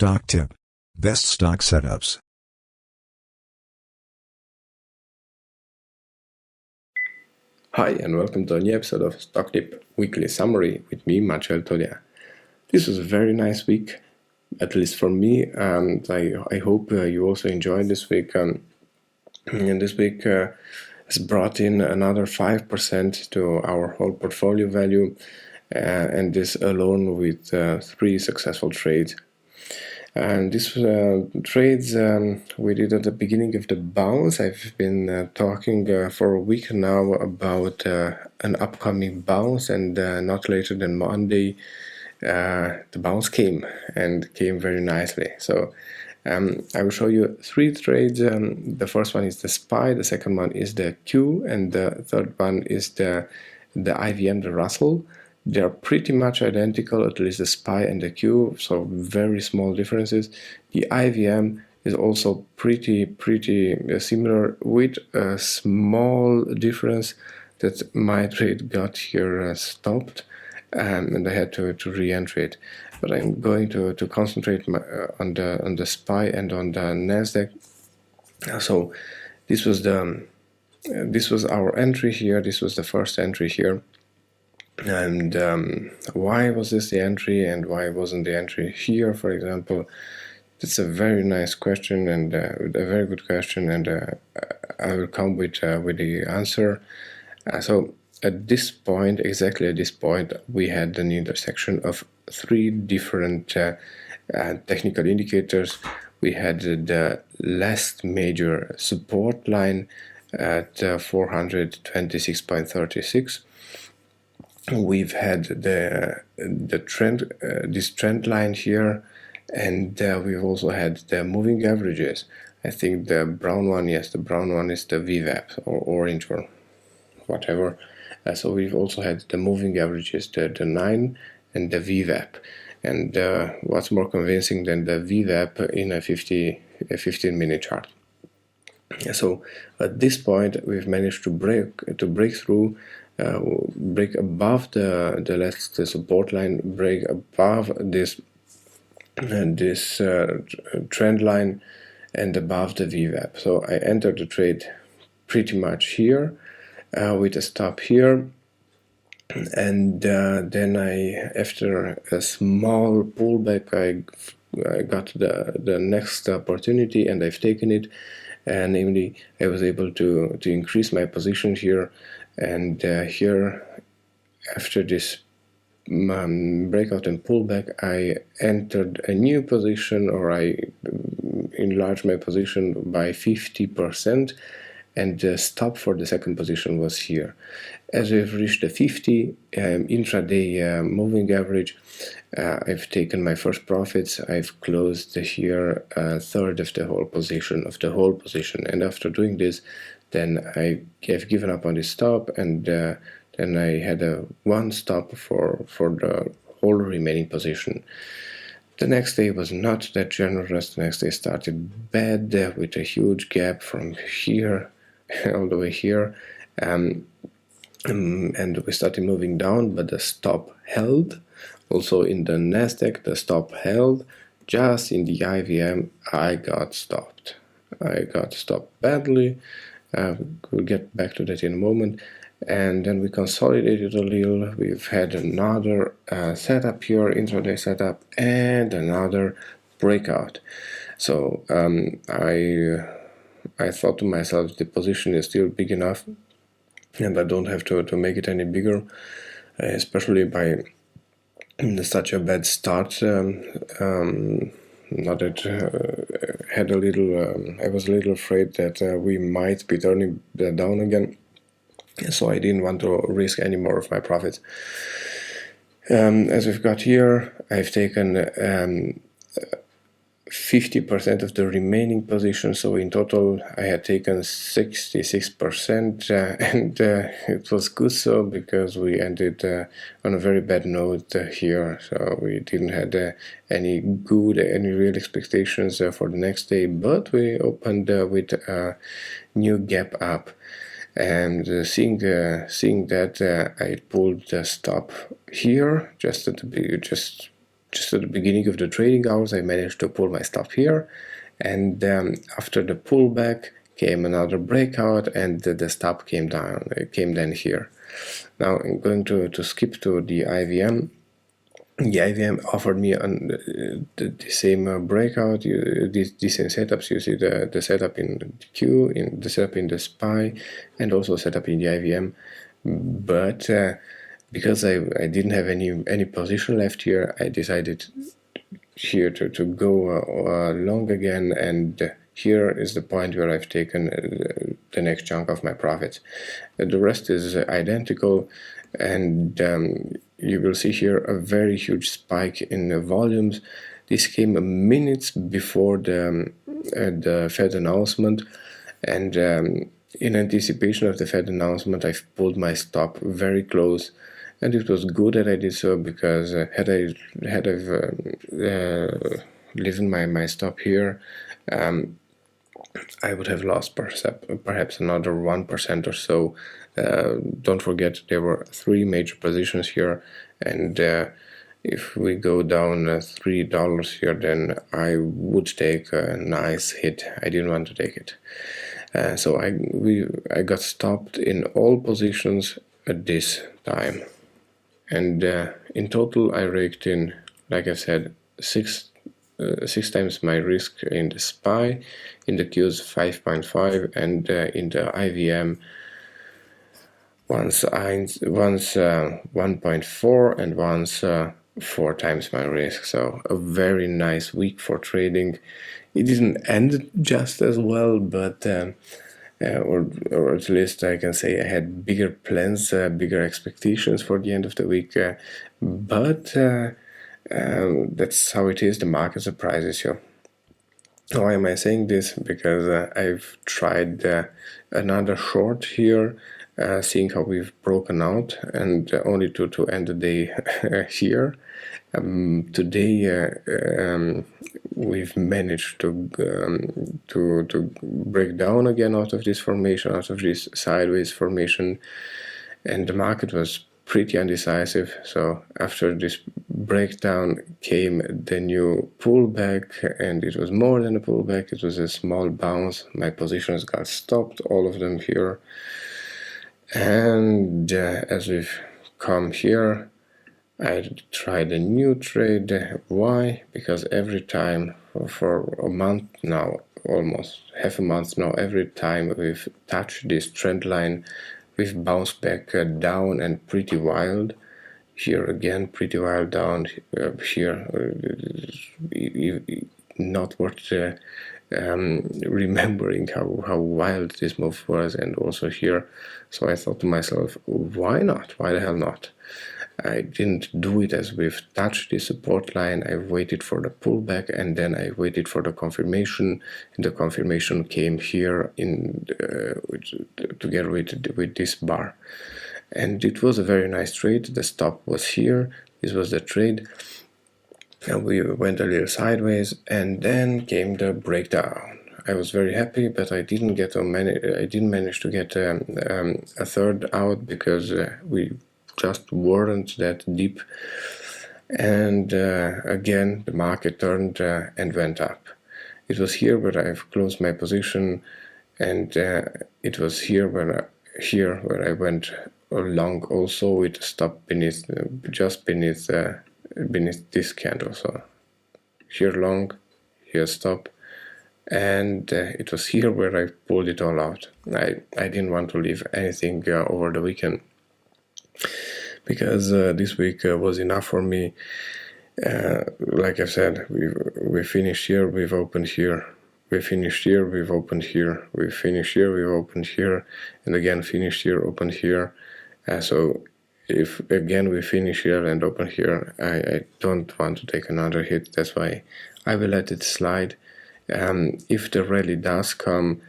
Stock Tip. Best stock setups. Hi and welcome to a new episode of Stock Tip Weekly Summary with me, Marcel Tolia. This was a very nice week, at least for me, and I hope you also enjoyed this week. And this week has brought in another 5% to our whole portfolio value, and this alone with 3 successful trades. And these trades we did at the beginning of the bounce. I've been talking for a week now about an upcoming bounce, and not later than Monday the bounce came, and came very nicely. So I will show you 3 trades. The first one is the SPY, the second one is the Q, and the third one is the IVM, the Russell. They are pretty much identical, at least the SPY and the Q, so very small differences. The IVM is also pretty similar, with a small difference that my trade got here stopped, and I had to re-enter it. But I'm going to concentrate on the SPY and on the Nasdaq. So this was our entry here. This was the first entry here. And why was this the entry, and why wasn't the entry here, for example? It's a very nice question, and a very good question, and I will come with the answer. So at this point, exactly at this point, we had an intersection of 3 different technical indicators. We had the last major support line at 426.36. We've had the trend, this trend line here, and we've also had the moving averages. I think the brown one, yes, the brown one is the VWAP, or orange, or whatever. So we've also had the moving averages, the 9 and the VWAP. And what's more convincing than the VWAP in a 15-minute chart? So at this point, we've managed to break through, break above the last support line, break above this trend line, and above the VWAP. So I entered the trade pretty much here, with a stop here, and then after a small pullback, I got the next opportunity, and I've taken it. And namely, I was able to increase my position here, and here, after this breakout and pullback, I entered a new position, or I enlarged my position by 50%, and the stop for the second position was here. As we've reached the 50 intraday moving average, I've taken my first profits. I've closed here a third of the whole position, and after doing this, then I've given up on this stop, and then I had one stop for the whole remaining position. The next day was not that generous. The next day started bad, with a huge gap from here all the way here, and we started moving down, but the stop held. Also in the Nasdaq, the stop held. Just in the IVM, I got stopped. I got stopped badly. We'll get back to that in a moment. And then we consolidated a little. We've had another setup here, intraday setup, and another breakout. So I thought to myself, the position is still big enough, and I don't have to make it any bigger, especially by such a bad start. Not that had a little. I was a little afraid that we might be turning down again, so I didn't want to risk any more of my profits. As we've got here, I've taken 50% of the remaining position, so in total I had taken 66%, and it was good so, because we ended on a very bad note here. So we didn't have any real expectations for the next day, but we opened with a new gap up, and seeing that, I pulled the stop here just just at the beginning of the trading hours, I managed to pull my stop here, and after the pullback came another breakout, and the stop came down. It came then here. Now I'm going to skip to the IVM. The IVM offered me the same breakout, these same setups. You see the setup in the Q, in the setup in the SPY, and also setup in the IVM. But because I didn't have any position left here, I decided here to go long again, and here is the point where I've taken the next chunk of my profits. The rest is identical, and you will see here a very huge spike in the volumes. This came minutes before the Fed announcement, and in anticipation of the Fed announcement, I've pulled my stop very close, and it was good that I did so, because had I leaving my stop here, I would have lost perhaps another 1% or so. Don't forget, there were 3 major positions here, and if we go down $3 here, then I would take a nice hit. I didn't want to take it. So I got stopped in all positions at this time, and in total I raked in, like I said, 6 times my risk in the SPY, in the Qs 5.5, and in the IVM once 1.4 and once 4 times my risk. So a very nice week for trading. It didn't end just as well, but or at least I can say I had bigger plans, bigger expectations for the end of the week, but that's how it is. The market surprises you. Why am I saying this? Because I've tried another short here, seeing how we've broken out, and only to end the day here. Today we've managed to break down again out of this formation, out of this sideways formation, and the market was pretty undecisive. So after this breakdown came the new pullback, and it was more than a pullback, it was a small bounce. My positions got stopped, all of them here, and as we've come here, I tried a new trade. Why? Because every time for a month now, almost half a month now, every time we've touched this trend line, we've bounced back down, and pretty wild. Here again, pretty wild down. Here, not worth remembering how wild this move was, and also here. So I thought to myself, why not? Why the hell not? I didn't do it as we've touched the support line. I waited for the pullback, and then I waited for the confirmation, and the confirmation came here in together with this bar, and it was a very nice trade. The stop was here. This was the trade, and we went a little sideways, and then came the breakdown. I was very happy, but I didn't manage to get a third out, because we just weren't that deep, and again the market turned and went up. It was here where I've closed my position, and it was here where I went long also, with a stop beneath just beneath this candle. So here long, here stop, and it was here where I pulled it all out. I didn't want to leave anything over the weekend, because this week was enough for me. Like I said, we finished here, we've opened here, we finished here, we've opened here, we finished here, we've opened here, and again finished here, opened here. So if again we finish here and open here, I don't want to take another hit. That's why I will let it slide. If the rally does come,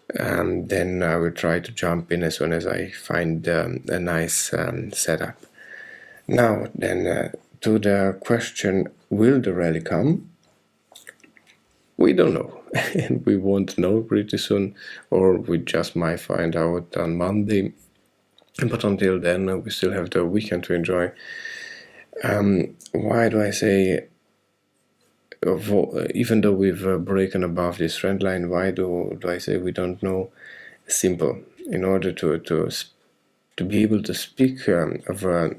then I will try to jump in as soon as I find a nice setup. Now then, to the question, will the rally come? We don't know, and we won't know pretty soon, or we just might find out on Monday. But until then, we still have the weekend to enjoy. Why do I say, even though we've broken above this trend line, why do I say we don't know? Simple. In order to be able to speak of a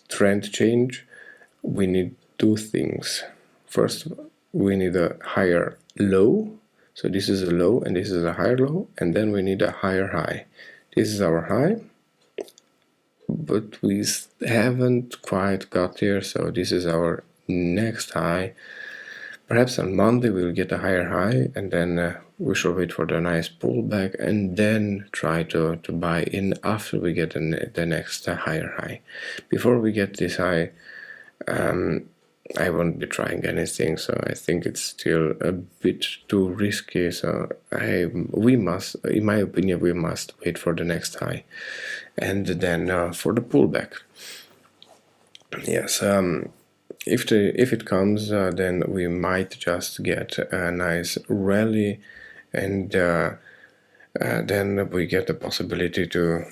trend change, we need two things. First, we need a higher low. So this is a low and this is a higher low, and then we need a higher high. This is our high, but we haven't quite got there, so this is our next high. Perhaps on Monday we'll get a higher high, and then we shall wait for the nice pullback and then try to buy in after we get the next higher high. Before we get this high, I won't be trying anything, so I think it's still a bit too risky. So we must, in my opinion, we must wait for the next high, and then for the pullback. Yes, if it comes, then we might just get a nice rally, and then we get the possibility to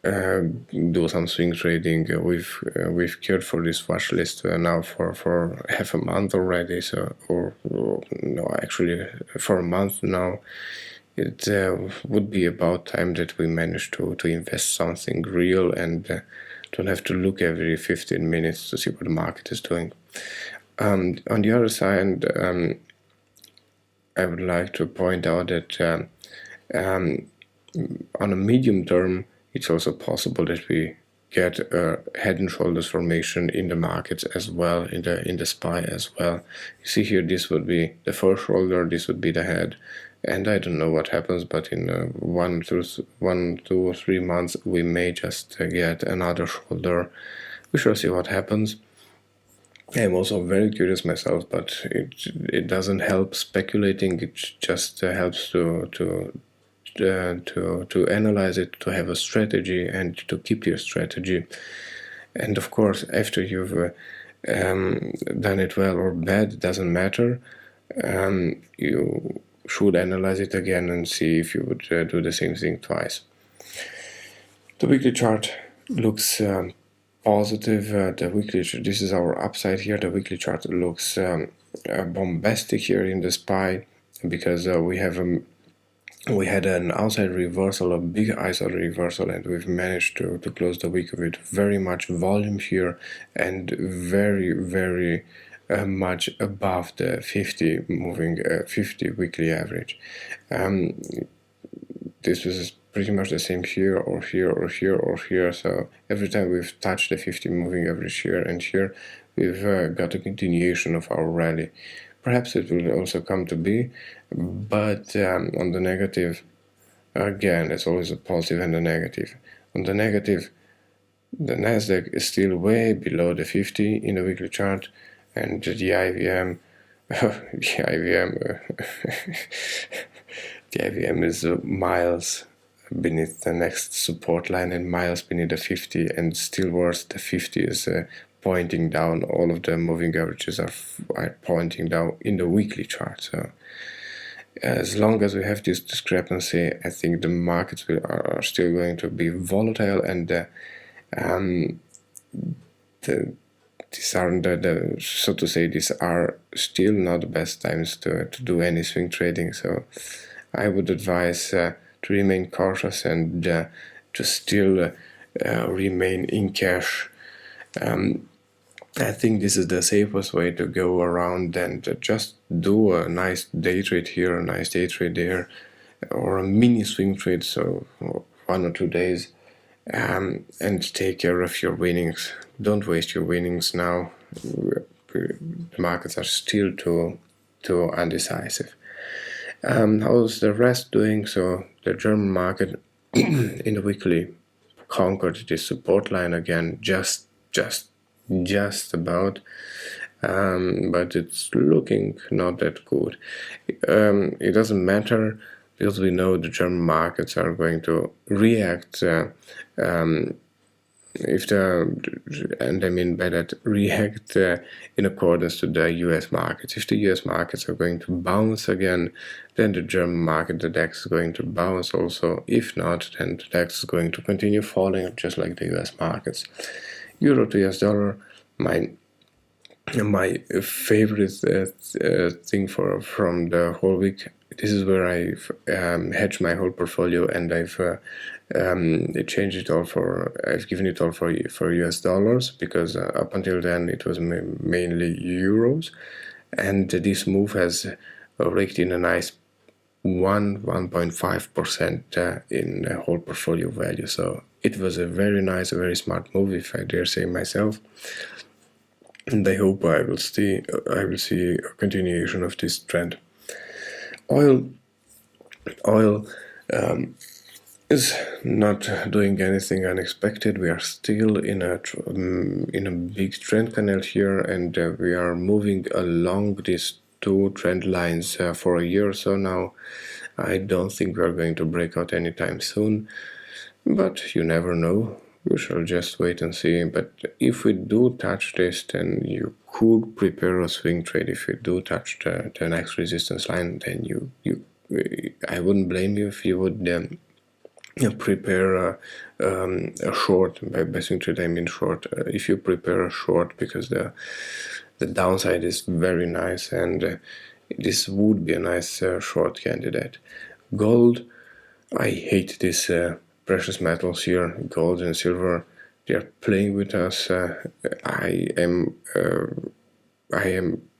do some swing trading. We've cared for this watch list now for half a month already, so or no, actually for a month now. It would be about time that we manage to invest something real and don't have to look every 15 minutes to see what the market is doing. On the other side, I would like to point out that on a medium term, it's also possible that we get a head and shoulders formation in the markets as well, in the SPY as well. You see here, this would be the first shoulder, this would be the head, and I don't know what happens, but in 1, 2 or 3 months we may just get another shoulder. We shall see what happens. I'm also very curious myself, but it doesn't help speculating. It just helps to analyze it, to have a strategy, and to keep your strategy. And of course, after you've done it well or bad, it doesn't matter. You should analyze it again and see if you would do the same thing twice. The weekly chart looks positive. The weekly, this is our upside here. The weekly chart looks bombastic here in the SPY, because we had an outside reversal, a big outside reversal, and we've managed to close the week with very much volume here and very, very much above the 50 weekly average. This was pretty much the same here or here or here or here. So every time we've touched the 50 moving average here and here, we've got a continuation of our rally. Perhaps it will also come to be, but on the negative, again, it's always a positive and a negative. On the negative, the Nasdaq is still way below the 50 in the weekly chart, and the IVM, the IVM is miles beneath the next support line and miles beneath the 50, and still worse, the 50 is pointing down. All of the moving averages are pointing down in the weekly chart. So as long as we have this discrepancy, I think the markets are still going to be volatile, and these are so to say, these are still not the best times to do any swing trading. So I would advise to remain cautious and to still remain in cash. I think this is the safest way to go around, and just do a nice day trade here, a nice day trade there, or a mini swing trade, so 1 or 2 days, and take care of your winnings. Don't waste your winnings now. The markets are still too undecisive. How's the rest doing? So the German market in the weekly conquered this support line again, just about, but it's looking not that good. It doesn't matter, because we know the German markets are going to react, and I mean by that, react in accordance to the US markets. If the US markets are going to bounce again, then the German market, the DAX, is going to bounce also. If not, then the DAX is going to continue falling, just like the US markets. Euro to US dollar, my favorite thing from the whole week. This is where I've hedged my whole portfolio, and I've changed it all I've given it all for US dollars, because up until then it was mainly euros, and this move has raked in a nice 1.5% in whole portfolio value. So it was a very nice, a very smart move, if I dare say myself. And I hope I will see a continuation of this trend. Oil is not doing anything unexpected. We are still in a big trend canal here, and we are moving along these two trend lines for a year or so now. I don't think we are going to break out anytime soon, but you never know. We shall just wait and see. But if we do touch this, then you could prepare a swing trade. If you do touch the next resistance line, then I wouldn't blame you if you would prepare a short. By swing trade I mean short. If you prepare a short, because the downside is very nice, and this would be a nice short candidate. Gold, I hate this precious metals here, gold and silver. They are playing with us. I am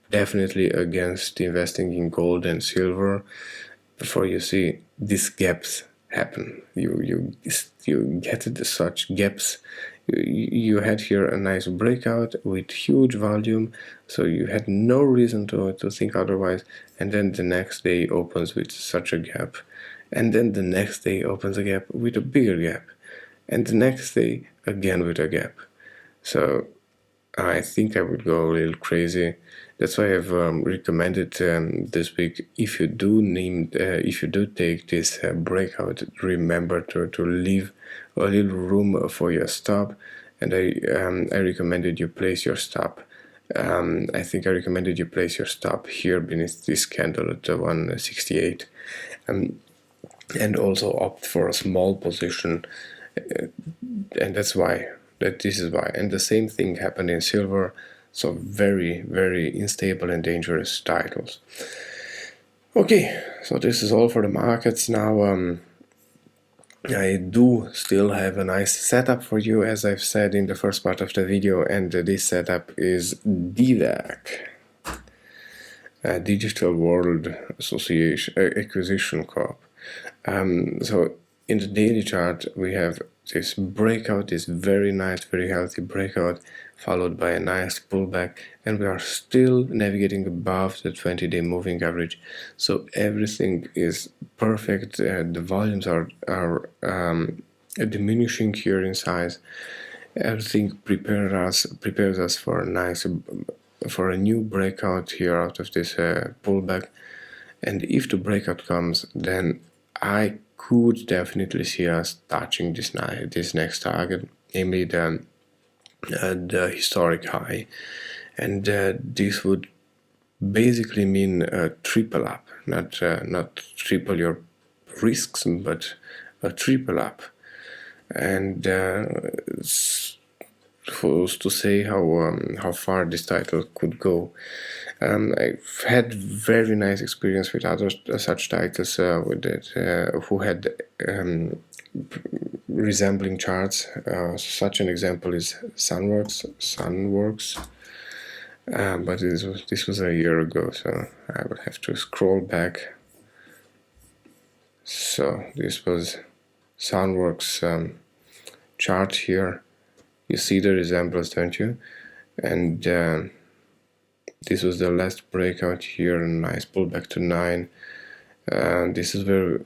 definitely against investing in gold and silver before you see these gaps happen. You get such gaps. You had here a nice breakout with huge volume, so you had no reason to think otherwise, and then the next day opens with such a gap, and then the next day opens a gap with a bigger gap, and the next day again with a gap. So I think I would go a little crazy. That's why I've recommended this week, if you do take this breakout, remember to leave a little room for your stop. And I recommended you place your stop. I think I recommended you place your stop here beneath this candle at 168, and also opt for a small position. And this is why. And the same thing happened in silver. So very, very unstable and dangerous titles. Okay, so this is all for the markets now. I do still have a nice setup for you, as I've said in the first part of the video, and this setup is DWAC, Digital World Association Acquisition Corp. So in the daily chart we have this breakout, this very nice, very healthy breakout, followed by a nice pullback, and we are still navigating above the 20-day moving average. So everything is perfect. The volumes are diminishing here in size. Everything prepares us for a new breakout here out of this pullback. And if the breakout comes, then I could definitely see us touching this next target, namely the historic high, and this would basically mean a triple up, not triple your risks, but a triple up. And who's to say how far this title could go? I've had very nice experience with other such titles who had resembling charts. Such an example is Sunworks, but this was a year ago, so I will have to scroll back. So this was Sunworks chart here. You see the resemblance, don't you? And this was the last breakout here, a nice pullback to 9. This is where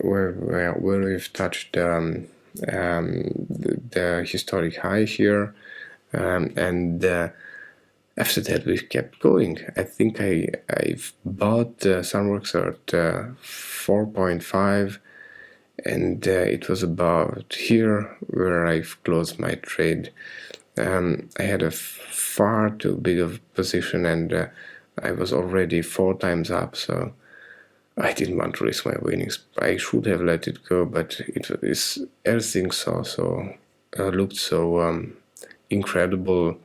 we've touched the historic high here, and after that we kept going. I think I've bought Sunworks at 4.5, and it was about here where I've closed my trade. I had a far too big of position, and I was already 4 times up, so I didn't want to risk my winnings. I should have let it go, but everything saw so looked so incredible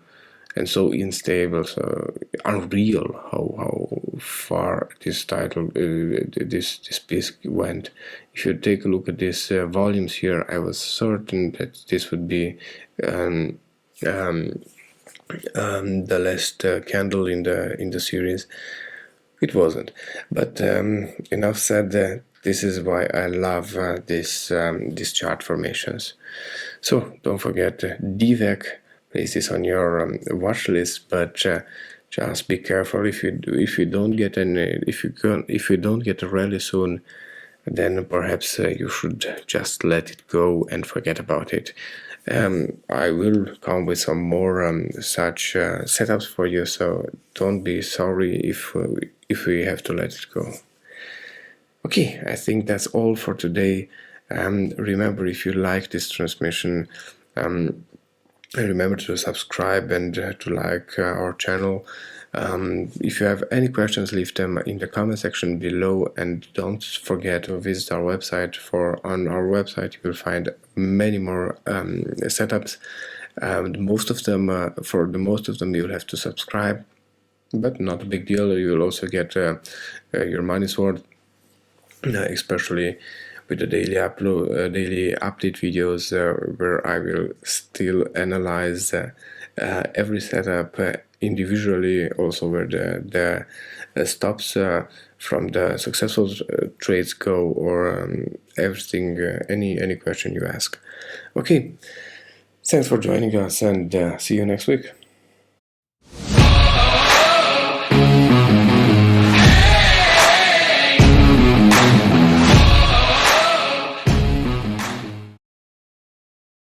and so unstable, so unreal how far this title, this piece went. If you take a look at these volumes here, I was certain that this would be the last candle in the series. It wasn't, but enough said. This is why I love these chart formations. So don't forget DVEC. Place this on your watch list, but just be careful if you don't get if you don't get a rally soon, then perhaps you should just let it go and forget about it. I will come with some more such setups for you, so don't be sorry if we have to let it go. Okay, I think that's all for today. Remember, if you like this transmission, remember to subscribe and to like our channel. If you have any questions, leave them in the comment section below, and don't forget to visit our website. On our website you will find many more setups. Most of them, for the most of them, you'll have to subscribe, but not a big deal. You will also get your money's worth, especially with the daily update videos, where I will still analyze every setup individually, also where the stops from the successful trades go, or everything, any question you ask. Okay, thanks for joining us, and see you next week.